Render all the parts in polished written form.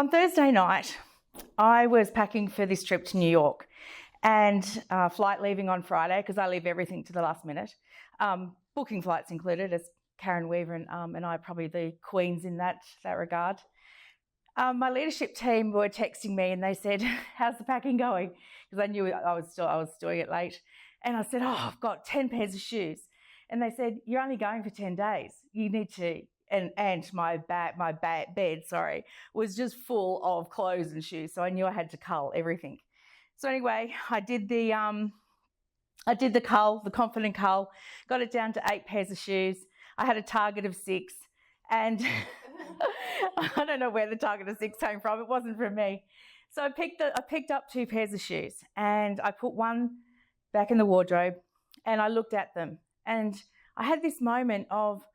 On Thursday night, I was packing for this trip to New York and flight leaving on Friday because I leave everything to the last minute. Booking flights included, as Karen Weaver and I are probably the queens in that regard. My leadership team were texting me and they said, "How's the packing going?" Because I knew I was doing it late. And I said, "I've got 10 pairs of shoes." And they said, "You're only going for 10 days. You need to..." And my bed was just full of clothes and shoes. So I knew I had to cull everything. So anyway, I did the cull, the confident cull, got it down to 8 pairs of shoes. I had a target of 6, and I don't know where the target of 6 came from. It wasn't from me. So I picked up 2 pairs of shoes and I put one back in the wardrobe and I looked at them and I had this moment of,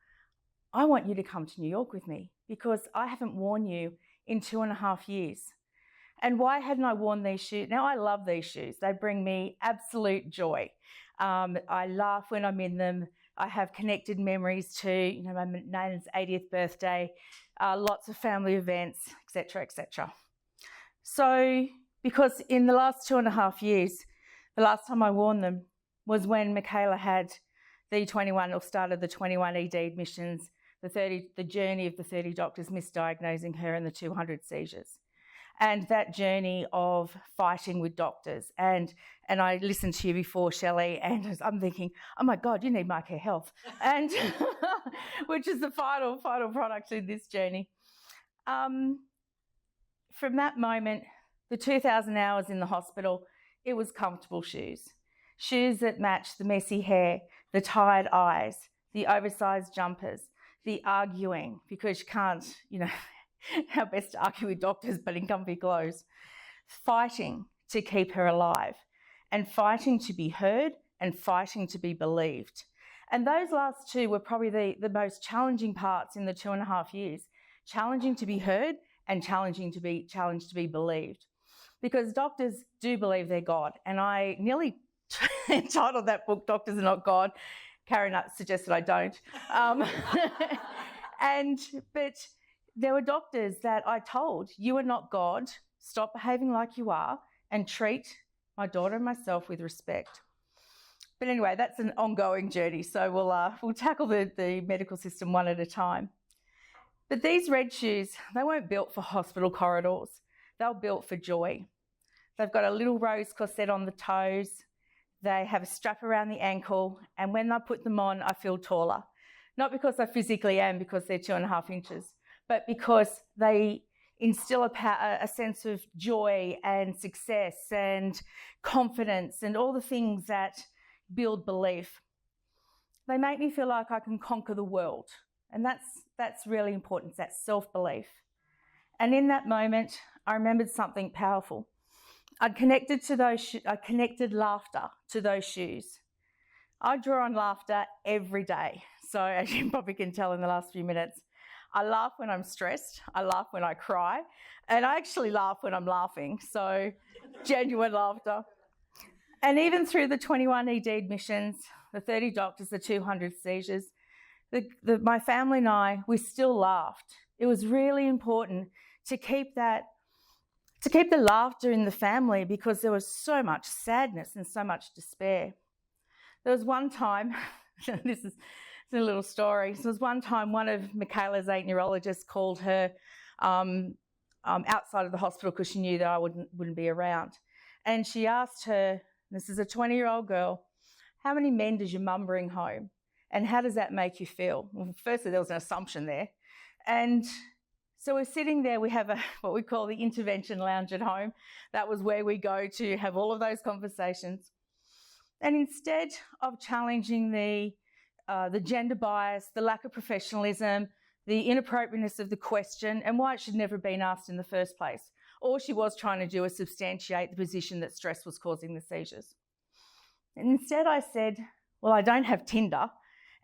I want you to come to New York with me because I haven't worn you in 2.5 years. And why hadn't I worn these shoes? Now, I love these shoes. They bring me absolute joy. I laugh when I'm in them. I have connected memories to, my nan's 80th birthday, lots of family events, etc., etc. So, because in the last 2.5 years, the last time I worn them was when Michaela had started the 21 ED admissions, the journey of the 30 doctors misdiagnosing her and the 200 seizures. And that journey of fighting with doctors. And I listened to you before, Shelley, and I'm thinking, oh my God, you need MyCare Health. And which is the final product in this journey. From that moment, the 2,000 hours in the hospital, it was comfortable shoes. Shoes that matched the messy hair, the tired eyes, the oversized jumpers, the arguing, because you can't, how best to argue with doctors but in comfy clothes. Fighting to keep her alive and fighting to be heard and fighting to be believed. And those last two were probably the most challenging parts in the 2.5 years. Challenging to be heard and challenged to be believed. Because doctors do believe they're God. And I nearly entitled that book, Doctors Are Not God. Karen suggested I don't. But there were doctors that I told, you are not God, stop behaving like you are, and treat my daughter and myself with respect. But anyway, that's an ongoing journey, so we'll tackle the medical system one at a time. But these red shoes, they weren't built for hospital corridors. They were built for joy. They've got a little rose corset on the toes. They have a strap around the ankle, and when I put them on, I feel taller. Not because I physically am, because they're 2.5 inches, but because they instill a sense of joy and success and confidence and all the things that build belief. They make me feel like I can conquer the world, and that's really important. It's that self-belief. And in that moment, I remembered something powerful. I connected laughter to those shoes. I draw on laughter every day. So as you probably can tell in the last few minutes, I laugh when I'm stressed. I laugh when I cry. And I actually laugh when I'm laughing. So genuine laughter. And even through the 21 ED admissions, the 30 doctors, the 200 seizures, my family and I, we still laughed. It was really important to keep the laughter in the family because there was so much sadness and so much despair. There was one time, this is a little story. So there was one time one of Michaela's 8 neurologists called her outside of the hospital because she knew that I wouldn't be around. And she asked her, this is a 20-year-old girl, how many men does your mum bring home? And how does that make you feel? Well, firstly, there was an assumption there. And so we're sitting there, we have what we call the intervention lounge at home. That was where we go to have all of those conversations. And instead of challenging the gender bias, the lack of professionalism, the inappropriateness of the question, and why it should never have been asked in the first place, all she was trying to do was substantiate the position that stress was causing the seizures. And instead I said, well, I don't have Tinder.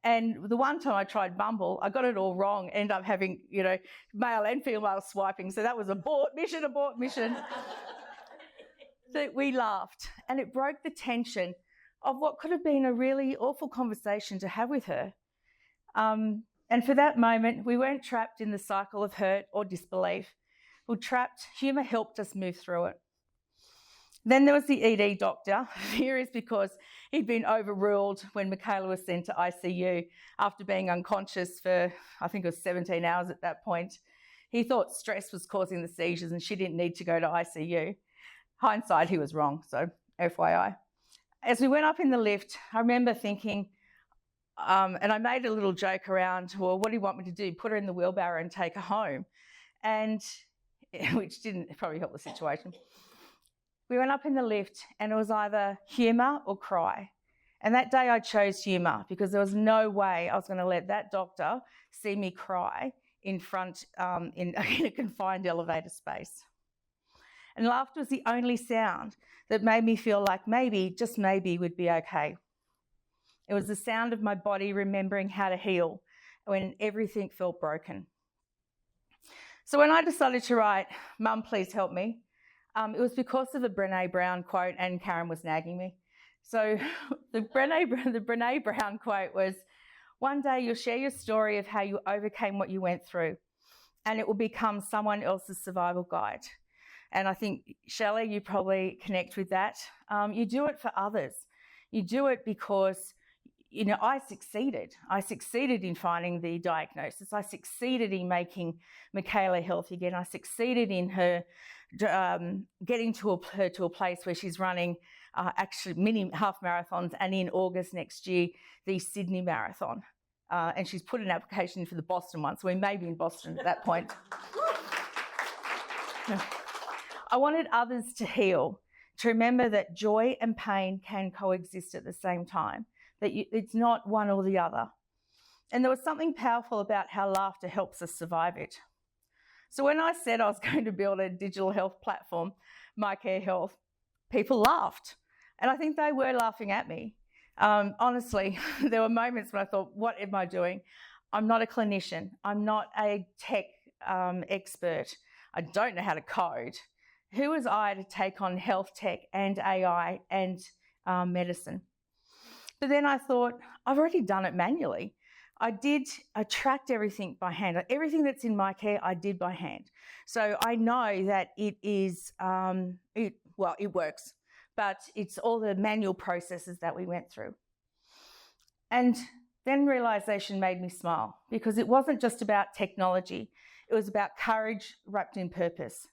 And the one time I tried Bumble, I got it all wrong, ended up having, male and female swiping. So that was abort mission. So we laughed, and it broke the tension of what could have been a really awful conversation to have with her. And for that moment, we weren't trapped in the cycle of hurt or disbelief. or trapped, humour helped us move through it. Then there was the ED doctor, furious because he'd been overruled when Michaela was sent to ICU after being unconscious for, I think it was 17 hours at that point. He thought stress was causing the seizures and she didn't need to go to ICU. Hindsight, he was wrong, so FYI. As we went up in the lift, I remember thinking, and I made a little joke around, well, what do you want me to do? Put her in the wheelbarrow and take her home? And which didn't probably help the situation. We went up in the lift and it was either humour or cry. And that day I chose humour because there was no way I was going to let that doctor see me cry in front in a confined elevator space. And laughter was the only sound that made me feel like maybe, just maybe, we'd be okay. It was the sound of my body remembering how to heal when everything felt broken. So when I decided to write, "Mum, please help me," it was because of a Brené Brown quote, and Karen was nagging me. So the Brené Brown quote was, "One day you'll share your story of how you overcame what you went through, and it will become someone else's survival guide." And I think, Shelley, you probably connect with that. You do it for others. You do it because, you know, I succeeded. I succeeded in finding the diagnosis. I succeeded in making Michaela healthy again. I succeeded in her getting her to a place where she's running actually mini half marathons, and in August next year, the Sydney Marathon. And she's put an application for the Boston one, so we may be in Boston at that point. I wanted others to heal, to remember that joy and pain can coexist at the same time, that it's not one or the other. And there was something powerful about how laughter helps us survive it. So when I said I was going to build a digital health platform, My Care Health, people laughed. And I think they were laughing at me. Honestly, there were moments when I thought, what am I doing? I'm not a clinician. I'm not a tech expert. I don't know how to code. Who was I to take on health tech and AI and medicine? But then I thought, I've already done it manually. I tracked everything by hand. Everything that's in My Care, I did by hand. So I know that it is, it works, but it's all the manual processes that we went through. And then realization made me smile, because it wasn't just about technology. It was about courage wrapped in purpose.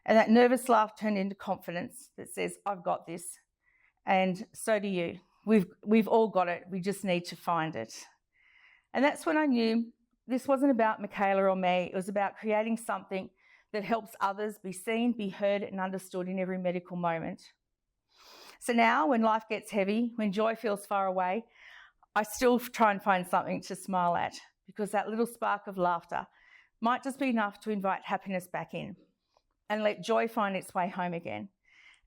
And that nervous laugh turned into confidence that says, I've got this. And so do you. We've all got it. We just need to find it. And that's when I knew this wasn't about Michaela or me. It was about creating something that helps others be seen, be heard, and understood in every medical moment. So now, when life gets heavy, when joy feels far away, I still try and find something to smile at, because that little spark of laughter might just be enough to invite happiness back in and let joy find its way home again.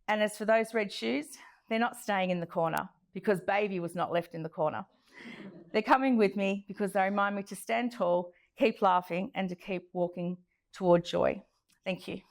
And as for those red shoes, they're not staying in the corner, because baby was not left in the corner. They're coming with me because they remind me to stand tall, keep laughing, and to keep walking toward joy. Thank you.